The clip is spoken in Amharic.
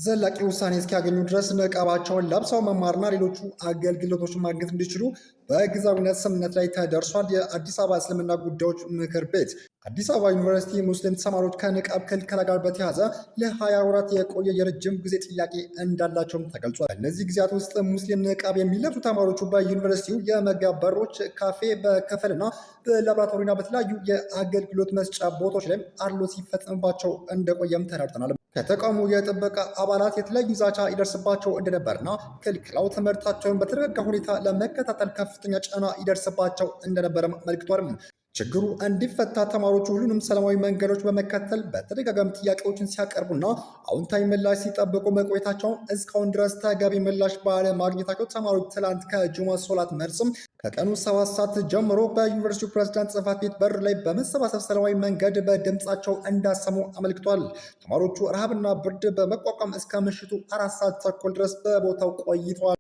ዘላቂ ውሳኔ እስኪያገኙ ድረስ ንቃባቸውን ለብሰው መማርና ሌሎቹ አገልግሎቶችን ማግኘት እንዲችሉ በጊዜያዊነት ስምምነት ላይ ተደርሷል። የአዲስ አበባ እስልምና ጉዳዮች ምክር ቤት አዲስ አበባ ዩኒቨርሲቲ ሙስሊም ተማሪዎች ከንቃብ ክልከላ ጋር በተያያዘ ለ20 ወራት የቆየ የረጅም ጊዜ ጥያቄ እንዳላቸውም ተገልጿል። በእነዚህ ጊዜያት ውስጥ ሙስሊም ንቃብ የሚለብሱ ተማሪዎቹ በዩኒቨርሲቲው የመግቢያ በሮች፣ ካፌ፣ በክፍልና በላቦራቶሪና በተለያዩ የአገልግሎት መስጫ ቦታዎች ላይ አድሎ ሲፈጸምባቸው እንደቆየም ተረድተናል። ከተቋሙ የጥበቃ አባላት የተለያዩ ዛቻ ይደርስባቸው እንደነበርና ክልክላው ትምህርታቸውን በተረጋጋ ሁኔታ ለመከታተል ከፍተኛ ጫና ይደርስባቸው እንደነበረም አመልክቷል። ችግሩ እንዲፈታ ተማሪዎቹ ሁሉንም ሰላማዊ መንገዶች በመከተል በተደጋጋሚ ጥያቄዎችን ሲያቀርቡና አዎንታዊ ምላሽ ሲጠብቁ መቆየታቸውን እስካሁን ድረስ ተገቢ ምላሽ ባለማግኘታቸው ተማሪዎች ትላንት ከጁማ ሶላት መልስም ከቀኑ 7 ሰዓት ጀምሮ በዩኒቨርሲቲው ፕሬዝዳንት ጽሕፈት ቤት በር ላይ በመሰባሰብ ሰላማዊ መንገድ በድምፃቸው እንዳሰሙ አመልክቷል። ተማሪዎቹ ረሃብና ብርድ በመቋቋም እስከ ምሽቱ 4 ሰዓት ተኩል ድረስ በቦታው ቆይተዋል።